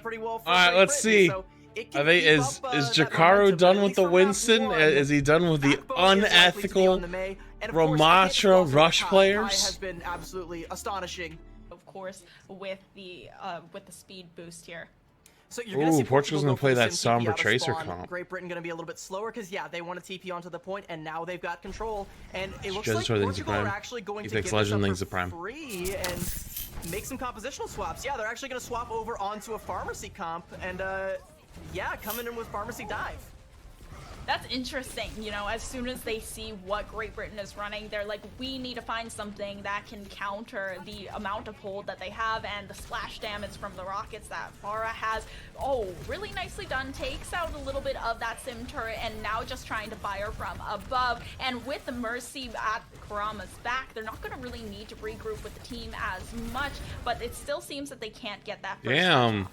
pretty well for All right, Great let's Britain, see. so it Are can they, keep is up, is that Jakaru momentum, done at with least the for round Winston? one. Is he done with the Backbone is likely to be on unethical the May, and of course, I can't just Ramatra gloss over rush Kai. Kai players? has been absolutely astonishing. Of course, with the speed boost here. So you're going to see Portugal's Portugal gonna play go for that the sim TP Sombra out of Tracer spawn. comp. Great Britain going to be a little bit slower because, yeah, they want to TP onto the point, and now they've got control. And it looks like Portugal are actually going to give this up for free and make some compositional swaps. Yeah, they're actually going to swap over onto a Pharmacy comp, and, yeah, coming in with Pharmacy Dive. That's interesting, you know, as soon as they see what Great Britain is running, they're like, we need to find something that can counter the amount of hold that they have and the splash damage from the rockets that Pharah has. Oh, really nicely done. Takes out a little bit of that sim turret and now just trying to fire from above. And with the Mercy at Kurama's back, they're not going to really need to regroup with the team as much, but it still seems that they can't get that first Damn.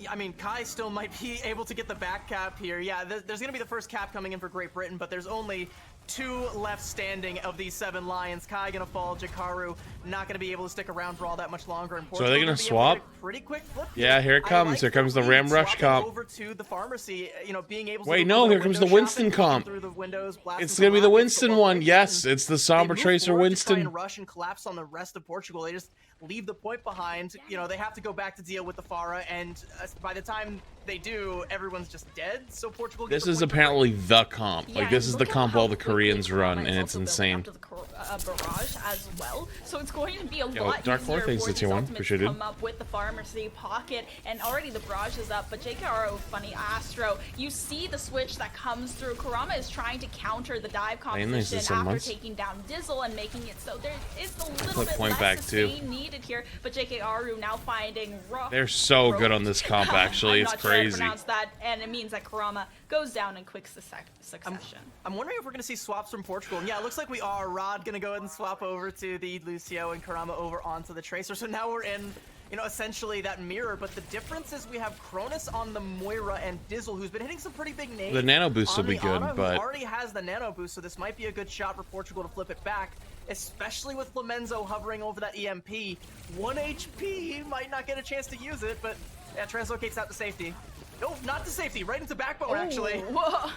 I mean, Kai still might be able to get the back cap here. Yeah, there's going to be the first cap coming in for Great Britain, but there's only 2 left standing of these 7 Lions. Kai going to fall. Jakaru not going to be able to stick around for all that much longer. And so are they going to swap? Pretty quick flip. Yeah, here it comes. Like here comes the Ram Rush comp. Over to the Pharmacy, you know, being able to Wait, no, here comes the Winston comp. It's going to be the Winston one. Yes, it's the Sombra Tracer Winston. Try and rush and collapse on the rest of Portugal. They just leave the point behind. You know, they have to go back to deal with the Pharah, and by the time they do, everyone's just dead. So Portugal. This is apparently the comp. Like, this is the comp all the Koreans run, and it's insane. Barrage as well, so it's going to be a lot Dark easier thanks for to these T1. ultimates Appreciate to it. come up with the Pharmacy pocket, and already the barrage is up, but JKRO, funny Astro, you see the switch that comes through. Kurama is trying to counter the dive composition after taking down Dizzle and making it so there is a little bit less sustain needed here, but JKRU now finding rough. They're so good on this comp, actually. It's crazy. That, and it means that Kurama goes down in quick succession. I'm wondering if we're going to see swaps from Portugal. And yeah, it looks like we are. Rod going to go ahead and swap over to the Lucio and Kurama over onto the Tracer. So now we're in, you know, essentially that mirror. But the difference is we have Cronus on the Moira and Dizzle, who's been hitting some pretty big names. The nano boost will be good, but already has the nano boost, so this might be a good shot for Portugal to flip it back, especially with Flamenzo hovering over that EMP. 1 HP, might not get a chance to use it, but yeah, translocates out to safety. No, not to safety, right into backbone, actually. Whoa.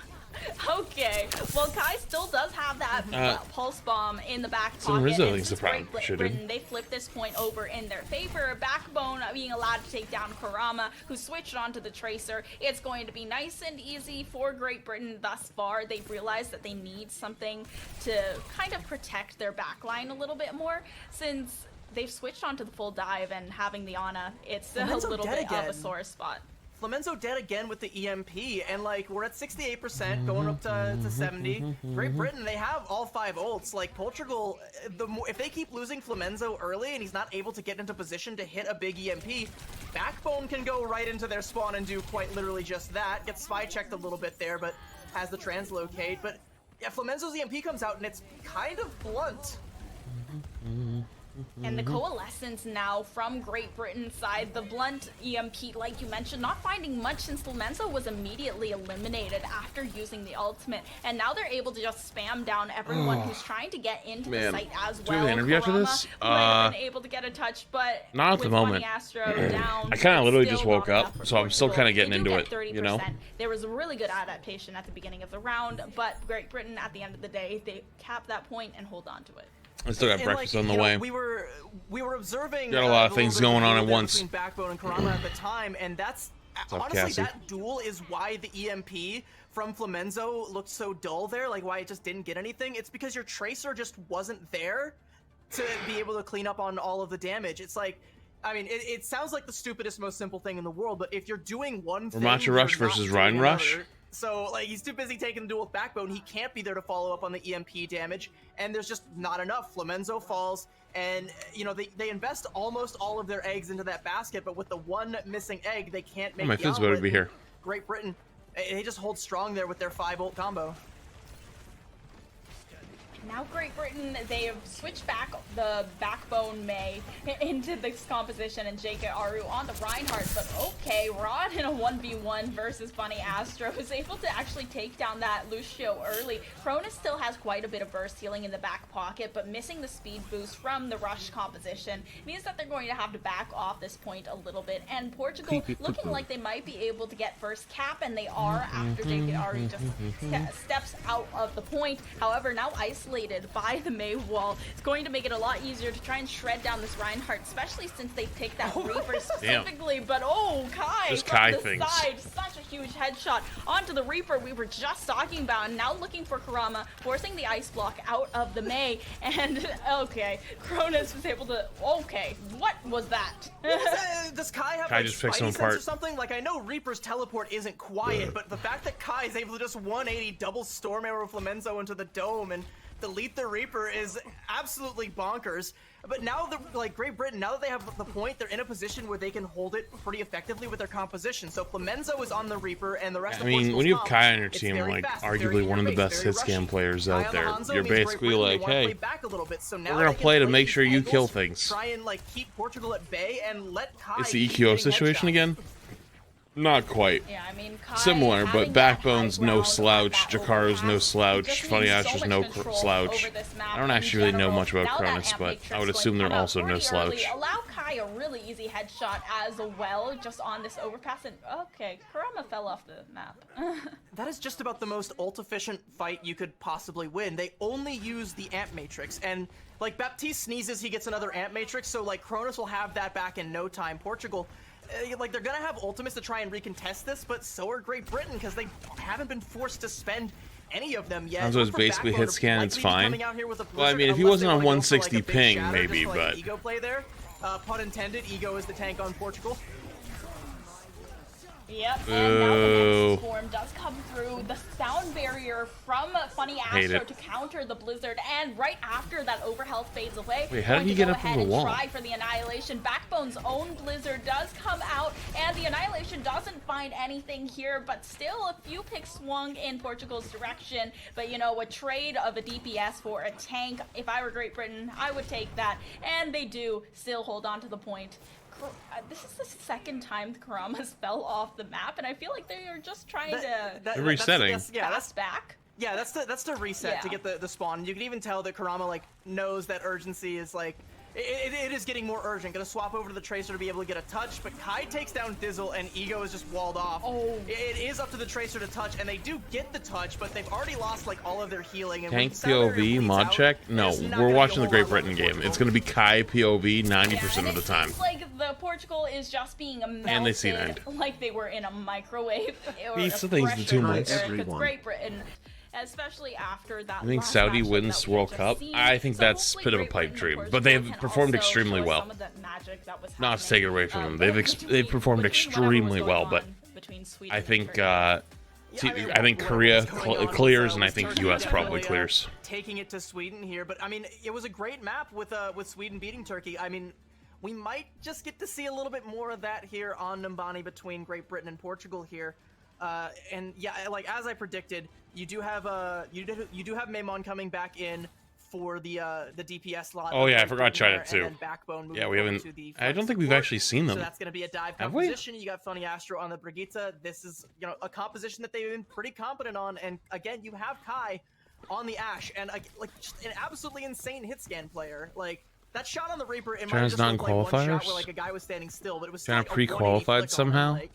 Okay, well, Kai still does have that pulse bomb in the back pocket. And since Great Britain, they flip this point over in their favor. Backbone being allowed to take down Kurama, who switched onto the Tracer. It's going to be nice and easy for Great Britain thus far. They've realized that they need something to kind of protect their backline a little bit more, since they've switched onto the full dive and having the Ana, it's a little bit of a sore spot. Flamenzo dead again with the EMP, and like we're at 68%, going up to 70. Great Britain, they have all 5 ults. Like Portugal, if they keep losing Flamenzo early and he's not able to get into position to hit a big EMP, Backbone can go right into their spawn and do quite literally just that. Gets spy checked a little bit there, but has the translocate. But yeah, Flamenzo's EMP comes out and it's kind of blunt. And the coalescence now from Great Britain's side, the blunt EMP, like you mentioned, not finding much since Flamenzo was immediately eliminated after using the ultimate. And now they're able to just spam down everyone who's trying to get into the site as well. Do we have an interview after this? Might have been able to get a touch, but not at the moment. Down, I kind of literally just woke up, so I'm still kind of getting into it, 30%. you know? There was a really good adaptation at the beginning of the round, but Great Britain, at the end of the day, they cap that point and hold on to it. I still got breakfast on the way. We were observing. Got a lot of things going on at once. Between Backbone and Kurama at the time, and that's honestly that duel is why the EMP from Flamenzo looked so dull there. Like why it just didn't get anything. It's because your Tracer just wasn't there to be able to clean up on all of the damage. It's like, I mean, it sounds like the stupidest, most simple thing in the world, but if you're doing one thing, Ramatra Rush versus Rhine Rush. So, like, he's too busy taking the duel with Backbone. He can't be there to follow up on the EMP damage, and there's just not enough. Flamenzo falls, and, you know, they invest almost all of their eggs into that basket, but with the one missing egg, they can't make my food's better to be here. Great Britain, they just hold strong there with their 5 ult combo. Now Great Britain, they have switched back the backbone May into this composition, and JK Aru on the Reinhardt, but okay, Rod in a 1v1 versus Funny Astro is able to actually take down that Lucio early. Cronus still has quite a bit of burst healing in the back pocket, but missing the speed boost from the rush composition means that they're going to have to back off this point a little bit, and Portugal looking like they might be able to get first cap, and they are after JK Aru just steps out of the point. However, now isolated by the Mei wall, it's going to make it a lot easier to try and shred down this Reinhardt, especially since they picked that Reaper specifically. But oh, Kai just from Kai the things. side, such a huge headshot onto the Reaper we were just talking about, and now looking for Kurama, forcing the ice block out of the Mei, and okay, Cronus was able to, okay, what was that? Does Kai have Kai like just picks spidey him sense apart. or something? Like, I know Reaper's teleport isn't quiet, but the fact that Kai is able to just 180 double Storm Arrow Flamenzo into the dome and delete the Reaper is absolutely bonkers. But now, Great Britain, now that they have the point, they're in a position where they can hold it pretty effectively with their composition. So Flamenzo is on the Reaper, and the rest of when you have Portugal's Kai on your it's team, very like fast, arguably one of the best hit scan players out there, you're basically like, hey, we're gonna play to make sure you kill things. Try and like keep Portugal at bay and let Kai. It's the EQO situation again. Not quite. Yeah, I mean, Kai similar, but having Backbone's that high no ground slouch, on that Jakaru's no overpass slouch, just Funny means so Ash's much no control slouch. over this map I don't in actually really know general. much about Now that Cronus, Amp but Matrix I would going assume they're to come out also no pretty early, slouch. allow Kai a really easy headshot as well, just on this overpass, and okay, Kurama fell off the map. That is just about the most ult-efficient fight you could possibly win. They only use the Amp Matrix, and like Baptiste sneezes, he gets another Amp Matrix, so like Cronus will have that back in no time. Portugal, like, they're gonna have ultimates to try and recontest this, but so are Great Britain, because they haven't been forced to spend any of them yet. Hanzo's basically hit scan, it's fine. Well, I mean, if he unless they wasn't on wanna go for, 160 like, a big ping, shatter, maybe, just for, like, but... ego play there. Pun intended, ego is the tank on Portugal. Yep, and now the next storm does come through. The sound barrier from Funny Astro to counter the blizzard, and right after that overhealth fades away, wait, how did he get up on the wall? try for the annihilation. Backbone's own blizzard does come out, and the annihilation doesn't find anything here, but still a few picks swung in Portugal's direction. But you know, a trade of a DPS for a tank, if I were Great Britain, I would take that, and they do still hold on to the point. This is the second time the Karamas fell off the map, and I feel like they are just trying to resetting. that's back. Yeah, that's the reset to get the spawn. You can even tell that Kurama like knows that urgency is like it is getting more urgent. Gonna swap over to the Tracer to be able to get a touch, but Kai takes down Dizzle and Ego is just walled off. Oh. It is up to the Tracer to touch, and they do get the touch, but they've already lost like all of their healing. And Tank POV mod check? No, we're watching the Great Britain game. It's gonna be Kai POV 90% of the time. It's like the Portugal is just being melted, And they see an end. like they were in a microwave. Or These a things the 2 pressure months. cooker, 'cause Great Britain, especially after that. I think last Saudi matchup wins that we World just Cup. seen. I think So that's a hopefully bit of a Great pipe Britain dream, and but they've Portugal can performed also extremely show well. some of the magic that was Not to take it away from them. They've between performed whatever was extremely going well, on but between Sweden I and think Turkey. I think Korea clears, and I think US probably clears. Taking it to Sweden here, but I mean, it was a great map with Sweden beating Turkey. I mean, we might just get to see a little bit more of that here on Numbani between Great Britain and Portugal here. And yeah, like as I predicted, you do have Maimon coming back in for the DPS slot. Oh yeah, I forgot China too. Backbone Yeah, we haven't. I don't think we've actually seen them. So that's going to be a dive Have we? composition. You got Funny Astro on the Brigitte. This is, you know, a composition that they've been pretty competent on. And again, you have Kai on the Ashe, and like just an absolutely insane hit scan player. Like that shot on the Reaper, it might China's just not in look like one shot qualifiers? where like a guy was standing still, but it was China like a 180 pre-qualified flick on somehow? him, like,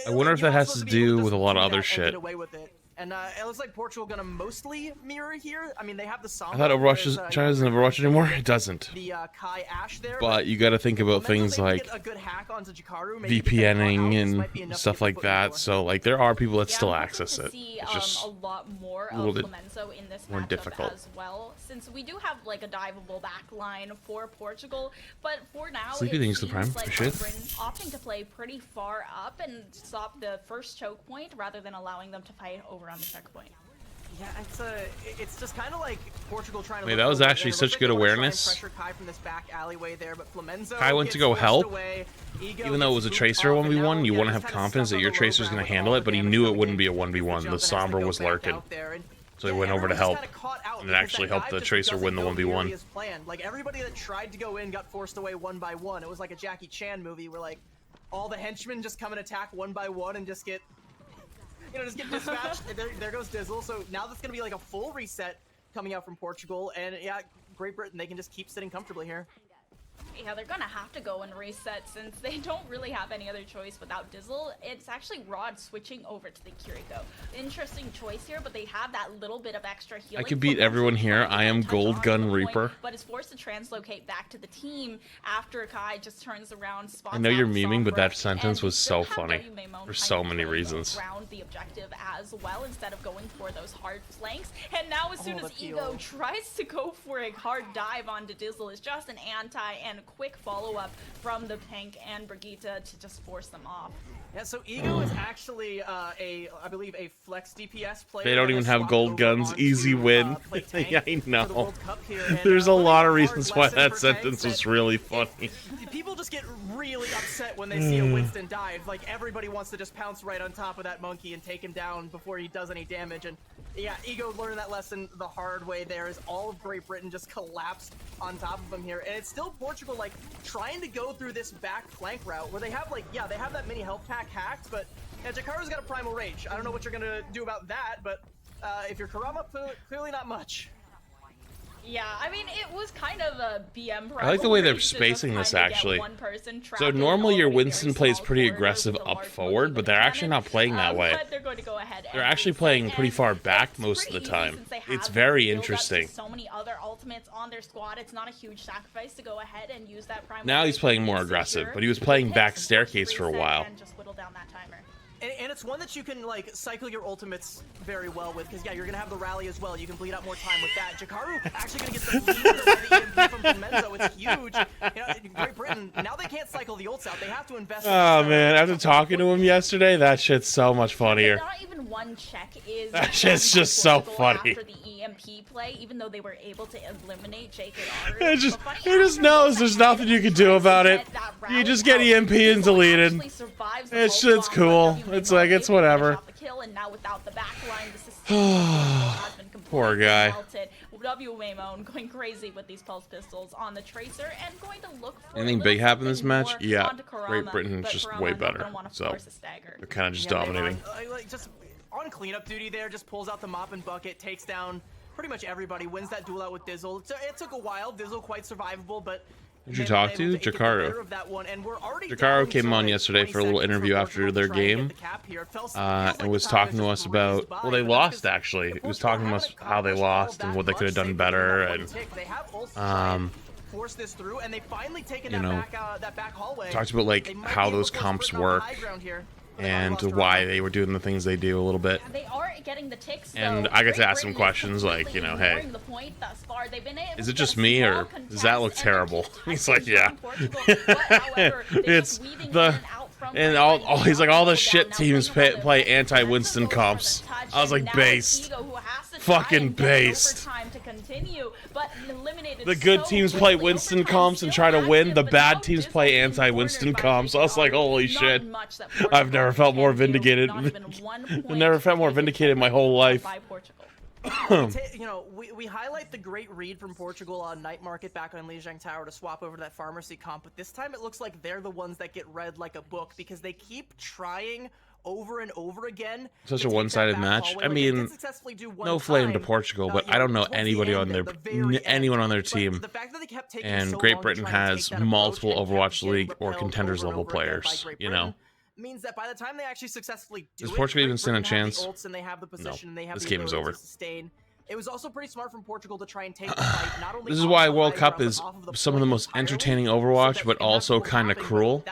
I wonder if you're that not has supposed to be able do just with a lot of do other that and shit. get away with it. And it looks like Portugal gonna mostly mirror here. I mean, they have the Sombra. I thought Overwatch China doesn't Overwatch anymore. It doesn't. The Kai Ashe there. But you got to think about things like VPNing and stuff like that. So like there are people that still access it. It's just a lot more a little bit Flamenzo in this more matchup difficult. as well, since we do have like a diveable back line for Portugal, but for now Sleepy it thinks the seems prime like shit. Britain opting to play pretty far up and stop the first choke point rather than allowing them to fight over on the checkpoint. Yeah, it's just kind of like Portugal trying to. Wait, that was actually such good awareness. Kai from this back alleyway there, but Flamenzo Kai went to go help. away. Even though it was a Tracer 1v1, you want to have confidence that your Tracer's going to handle it, but he knew it wouldn't be a 1v1. The Sombra was lurking. So he went over to help, and it actually helped the Tracer win the 1v1. Like, everybody that tried to go in got forced away one by one. It was like a Jackie Chan movie where, like, all the henchmen just come and attack one by one and just get, just get dispatched. There goes Dizzle. So now that's going to be like a full reset coming out from Portugal. And yeah, Great Britain, they can just keep sitting comfortably here. Yeah, they're gonna have to go and reset since they don't really have any other choice without Dizzle. It's actually Rod switching over to the Kiriko. Interesting choice here, but they have that little bit of extra healing. I could beat everyone here. I am Gold Gun Reaper. But is forced to translocate back to the team after Kai just turns around. I know you're memeing, but that sentence was so funny for so many reasons. Around the objective as well, instead of going for those hard flanks. And now as soon as Ego tries to go for a hard dive onto Dizzle, it's just an anti and quick follow-up from the tank and Brigitte to just force them off. Yeah, so Ego is actually I believe a flex DPS player. They don't even have gold guns. Easy win. Yeah, I know. There's a lot of reasons why that sentence was really funny. People just get really upset when they see a Winston dive. Like, everybody wants to just pounce right on top of that monkey and take him down before he does any damage. And yeah, Ego learned that lesson the hard way there, as all of Great Britain just collapsed on top of him here. And it's still Portugal, like, trying to go through this back flank route where they have, like, yeah, they have that mini health pack hacked, but yeah, Jakaru's got a Primal Rage. I don't know what you're gonna do about that, but if you're Kurama, clearly not much. Yeah, I mean, it was kind of a BM. I like the way they're spacing this, actually. So normally your Winston plays pretty aggressive up forward, but they're actually not playing that way. They're actually playing pretty far back most of the time. It's very interesting. So many other ultimates on their squad, it's not a huge sacrifice to go ahead and use that Primal. Now he's playing more aggressive, but he was playing back staircase for a while. And it's one that you can, like, cycle your ultimates very well with, because, yeah, you're going to have the rally as well. You can bleed out more time with that. Jakaru actually going to get the lead by the EMP from Clemenzo. It's huge. You know, Great Britain, now they can't cycle the ults out. They have to invest in man, after talking to him yesterday, that shit's so much funnier. Not even one check is... That shit's just so funny. After the EMP play, even though they were able to eliminate Jake and Aru. He just knows there's nothing you can do about it. You just get EMP and deleted. It's cool. It's like, it's whatever. Poor guy. WMO going crazy with these pulse pistols on the Tracer and going to look for anything big happen this match? Yeah, Great Britain is just way better. So they're kind of just dominating. Just on cleanup duty there, just pulls out the mop and bucket, takes down pretty much everybody, wins that duel out with Dizzle. It took a while. Dizzle quite survivable, but who'd you talk to? Jakaru. Jakaru came on yesterday for a little interview after their game and was talking to us about, well, they lost, actually. He was talking to us how they lost and what they could have done better, and you know, talked about, like, how those comps work and why they were doing the things they do a little bit. They are getting the ticks, and I got to ask some questions like, you know, hey, is it just me, or does that look terrible? He's like, yeah. It's the... And he's like, all the shit teams play anti-Winston comps. I was like, based. Fucking based. The good teams play Winston comps and try to win. The bad teams play anti-Winston comps. I was like, holy shit. I've never felt more vindicated. I've never felt more vindicated in my whole life. You know, we highlight the great read from Portugal on Night Market back on Lijiang Tower to swap over to that Pharmacy comp, but this time it looks like they're the ones that get read like a book because they keep trying over and over again. Such a one-sided match. I mean, no flame to Portugal, but I don't know anybody on anyone on their team. And Great Britain has multiple Overwatch League or Contenders level players, you know. Means that by the time they actually successfully do does Portugal even stand a chance? No, this game is over. It was also pretty smart from Portugal to try and take the fight. Not only this is why World Cup is some of the most entertaining Overwatch, but also kind of cruel.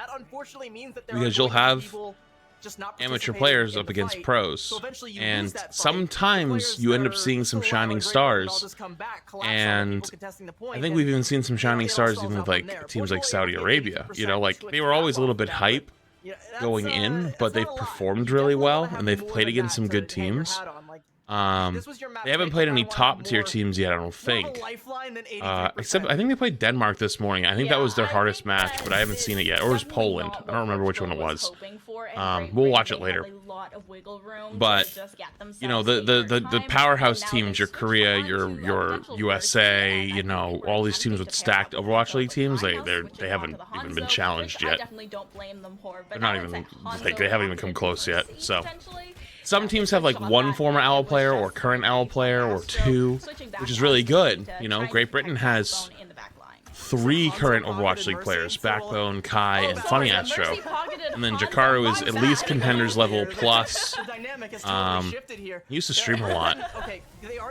Because you'll have amateur players up against pros, and sometimes you end up seeing some shining stars. And I think we've even seen some shining stars even with, like, teams like Saudi Arabia. You know, like, they were always a little bit hype going in, but they've performed really well, and they've played against some good teams. They haven't played any top tier teams yet, I don't think. Except I think they played Denmark this morning. I think that was their hardest match, but I haven't seen it yet. Or it was Poland. I don't remember which one it was. We'll watch it later. But you know, the powerhouse teams, your Korea, your USA, you know, all these teams with stacked Overwatch League teams, they haven't even been challenged yet. They're not even like they haven't even come close yet. So. Some teams have like one former OWL player or current OWL player or two, which is really good. You know, Great Britain has 3 current Overwatch League players, Backbone, Kai, and Funny Astro. And then Jakaru is at least contenders level plus. He used to stream a lot.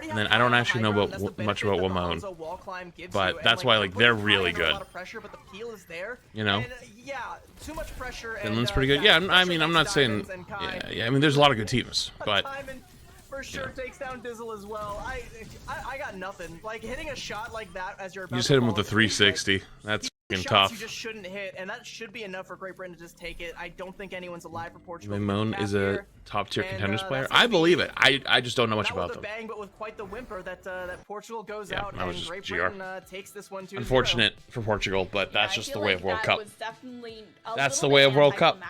And then I don't actually know much about Wamon, but that's why like they're really good. You know, Finland's pretty good. Yeah, I mean, I'm not saying. Yeah, I mean, there's a lot of good teams, but. For sure takes down Dizzle as well. I got nothing. Like hitting a shot like that as you're about you just hit him with a 360. That's fucking tough. You just shouldn't hit, and that should be enough for Great Britain to just take it. I don't think anyone's alive for Portugal. Wamon is a top tier contenders player. I believe it. I just don't know much about them. Bang, but with quite the whimper that Portugal goes out and Great GR. Britain takes this one 2-0. Unfortunate for Portugal, but that's just the way of World Cup. That's the way of World Cup.